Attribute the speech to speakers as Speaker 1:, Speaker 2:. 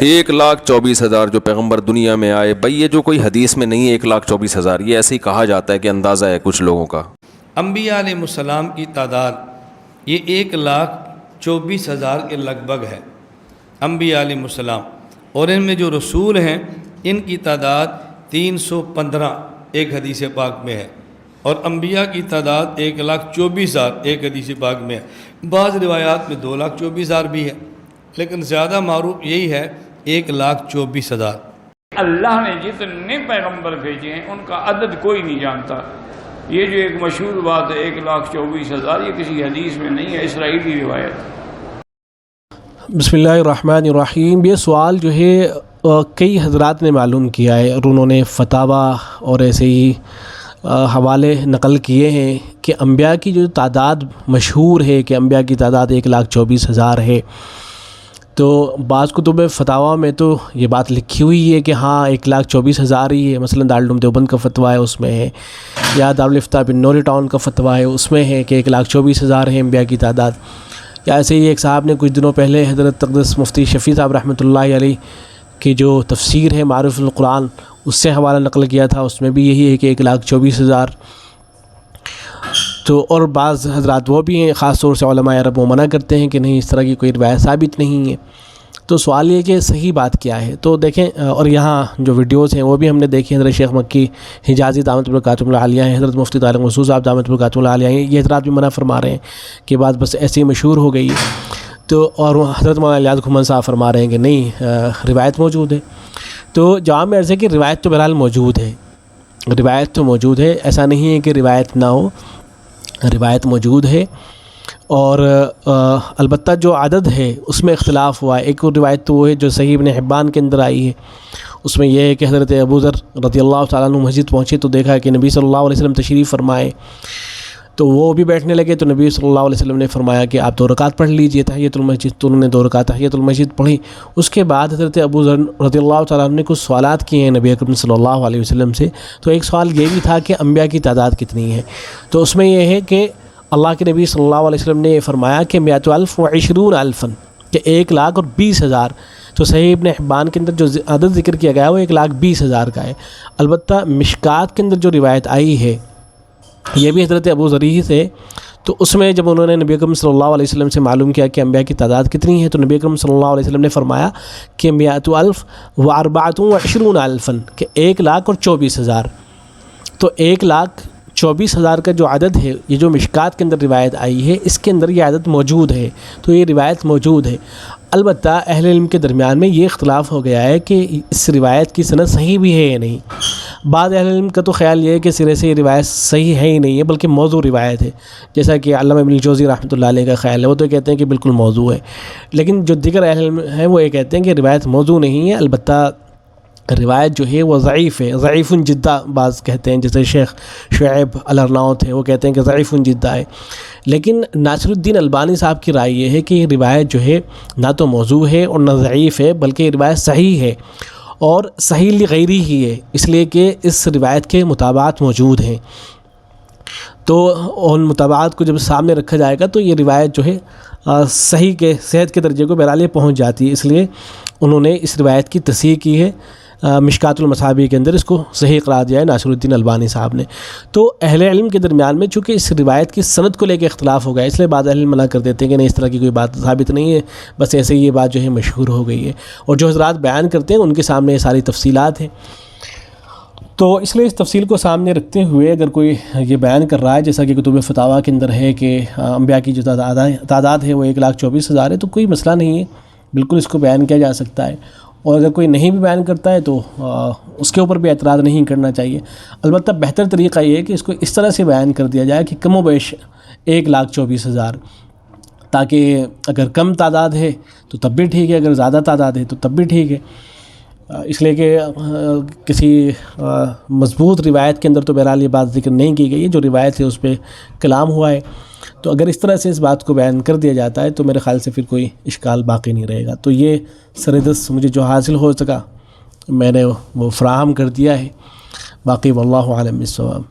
Speaker 1: 1,24,000 جو پیغمبر دنیا میں آئے. بھائی یہ جو کوئی حدیث میں نہیں ہے 1,24,000، یہ ایسے ہی کہا جاتا ہے کہ اندازہ ہے کچھ لوگوں کا.
Speaker 2: انبیاء علیہ السلام کی تعداد یہ 1,24,000 کے لگ بھگ ہے انبیاء علیہ السلام، اور ان میں جو رسول ہیں ان کی تعداد 315 ایک حدیث پاک میں ہے، اور انبیاء کی تعداد 1,24,000 ایک حدیث پاک میں ہے. بعض روایات میں 2,24,000 بھی ہے، لیکن زیادہ معروف یہی ہے 1,24,000.
Speaker 3: اللہ نے جتنے پیغمبر بھیجے ہیں ان کا عدد کوئی نہیں جانتا. یہ جو ایک مشہور بات ہے 1,24,000، یہ کسی حدیث میں نہیں ہے، اسرائیلی روایت.
Speaker 4: بسم اللہ الرحمن الرحیم. یہ سوال جو ہے کئی حضرات نے معلوم کیا ہے، اور انہوں نے فتاویٰ اور ایسے ہی حوالے نقل کیے ہیں کہ انبیاء کی جو تعداد مشہور ہے کہ انبیاء کی تعداد 1,24,000 ہے. تو بعض کتب فتاویٰ میں تو یہ بات لکھی ہوئی ہے کہ ہاں 1,24,000 ہی ہے. مثلا دارالعلوم دیوبند کا فتویٰ ہے اس میں ہے، یا دارالفتہ بن نوری ٹاؤن کا فتویٰ ہے اس میں ہے کہ 1,24,000 ہے انبیاء کی تعداد. یا ایسے ہی ایک صاحب نے کچھ دنوں پہلے حضرت تقدس مفتی شفیع صاحب رحمۃ اللہ علیہ کی جو تفسیر ہے معرف القرآن اس سے حوالہ نقل کیا تھا، اس میں بھی یہی ہے کہ 1,24,000. تو اور بعض حضرات وہ بھی ہیں خاص طور سے علماء عرب وہ منع کرتے ہیں کہ نہیں اس طرح کی کوئی روایت ثابت نہیں ہے. تو سوال یہ کہ صحیح بات کیا ہے. تو دیکھیں، اور یہاں جو ویڈیوز ہیں وہ بھی ہم نے دیکھی. حضرت شیخ مکی حجازی دامت برکاتہ العالیہ ہیں، حضرت مفتی طارق مسعود صاحب دامت برکاتہ العالیہ ہیں، یہ حضرات بھی منع فرما رہے ہیں کہ بات بس ایسے ہی مشہور ہو گئی. تو اور حضرت مولانا الیاس گھمن صاحب فرما رہے ہیں کہ نہیں روایت موجود ہے. تو جواب میں عرض ہے کہ روایت تو بہرحال موجود ہے، روایت تو موجود ہے، ایسا نہیں ہے کہ روایت نہ ہو، روایت موجود ہے. اور البتہ جو عدد ہے اس میں اختلاف ہوا ہے. ایک اور روایت تو وہ ہے جو صحیح ابن حبان کے اندر آئی ہے، اس میں یہ ہے کہ حضرت ابو ذر رضی اللہ تعالیٰ عنہ مسجد پہنچے تو دیکھا کہ نبی صلی اللہ علیہ وسلم تشریف فرمائے، تو وہ بھی بیٹھنے لگے. تو نبی صلی اللہ علیہ وسلم نے فرمایا کہ آپ 2 رکعت پڑھ لیجئے تحیۃ المسجد. تو انہوں نے 2 رکعت تحیۃ المسجد پڑھی. اس کے بعد حضرت ابو ذر رضی اللہ تعالیٰ عنہ نے کچھ سوالات کیے ہیں نبی اکرم صلی اللہ علیہ وسلم سے. تو ایک سوال یہ بھی تھا کہ انبیاء کی تعداد کتنی ہے. تو اس میں یہ ہے کہ اللہ کے نبی صلی اللہ علیہ وسلم نے یہ فرمایا کہ 1,020,000 کہ 1,20,000. تو صحیح ابن حبان کے اندر جو عدد ذکر کیا گیا ہے وہ 1,20,000 کا ہے. البتہ مشکات کے اندر جو روایت آئی ہے یہ بھی حضرت ابو ذر سے. تو اس میں جب انہوں نے نبی اکرم صلی اللہ علیہ وسلم سے معلوم کیا کہ انبیاء کی تعداد کتنی ہے، تو نبی اکرم صلی اللہ علیہ وسلم نے فرمایا کہ 1,024,000 کہ 1,24,000. تو 1,24,000 کا جو عدد ہے، یہ جو مشکات کے اندر روایت آئی ہے اس کے اندر یہ عدد موجود ہے. تو یہ روایت موجود ہے. البتہ اہل علم کے درمیان میں یہ اختلاف ہو گیا ہے کہ اس روایت کی سند صحیح بھی ہے یا نہیں. بعض اہل علم کا تو خیال یہ ہے کہ سرے سے یہ روایت صحیح ہے ہی نہیں ہے بلکہ موضوع روایت ہے، جیسا کہ علامہ ابن الجوزی رحمۃ اللہ علیہ کا خیال ہے. وہ تو کہتے ہیں کہ بالکل موضوع ہے. لیکن جو دیگر اہل علم ہیں وہ یہ کہتے ہیں کہ روایت موضوع نہیں ہے، البتہ روایت جو ہے وہ ضعیف ہے، ضعیف جدہ بعض کہتے ہیں، جیسے شیخ شعیب الارناؤت ہے وہ کہتے ہیں کہ ضعیف جدہ ہے. لیکن ناصر الدین البانی صاحب کی رائے یہ ہے کہ یہ روایت جو ہے نہ تو موضوع ہے اور نہ ضعیف ہے، بلکہ یہ روایت صحیح ہے، اور صحیح لغیری ہی ہے، اس لیے کہ اس روایت کے مطابعات موجود ہیں. تو ان مطابعات کو جب سامنے رکھا جائے گا تو یہ روایت جو ہے صحیح کے صحت کے درجے کو بہرحال پہنچ جاتی ہے. اس لیے انہوں نے اس روایت کی تصحیح کی ہے، مشکات المصابیح کے اندر اس کو صحیح قرار دیا ہے ناصر الدین البانی صاحب نے. تو اہل علم کے درمیان میں چونکہ اس روایت کی سند کو لے کے اختلاف ہو گیا، اس لیے بعض اہل علم منع کر دیتے ہیں کہ نہیں اس طرح کی کوئی بات ثابت نہیں ہے، بس ایسے ہی یہ بات جو ہے مشہور ہو گئی ہے. اور جو حضرات بیان کرتے ہیں ان کے سامنے یہ ساری تفصیلات ہیں. تو اس لیے اس تفصیل کو سامنے رکھتے ہوئے اگر کوئی یہ بیان کر رہا ہے جیسا کہ کتب فتاویٰ کے اندر ہے کہ انبیاء کی جو تعداد ہے وہ 1,24,000 ہے، تو کوئی مسئلہ نہیں ہے، بالکل اس کو بیان کیا جا سکتا ہے. اور اگر کوئی نہیں بھی بیان کرتا ہے تو اس کے اوپر بھی اعتراض نہیں کرنا چاہیے. البتہ بہتر طریقہ یہ ہے کہ اس کو اس طرح سے بیان کر دیا جائے کہ کم و بیش 1,24,000، تاکہ اگر کم تعداد ہے تو تب بھی ٹھیک ہے، اگر زیادہ تعداد ہے تو تب بھی ٹھیک ہے. اس لیے کہ کسی مضبوط روایت کے اندر تو بہرحال یہ بات ذکر نہیں کی گئی ہے، جو روایت ہے اس پہ کلام ہوا ہے. تو اگر اس طرح سے اس بات کو بیان کر دیا جاتا ہے تو میرے خیال سے پھر کوئی اشکال باقی نہیں رہے گا. تو یہ سردست مجھے جو حاصل ہو سکا میں نے وہ فراہم کر دیا ہے، باقی واللہ عالم بالصواب.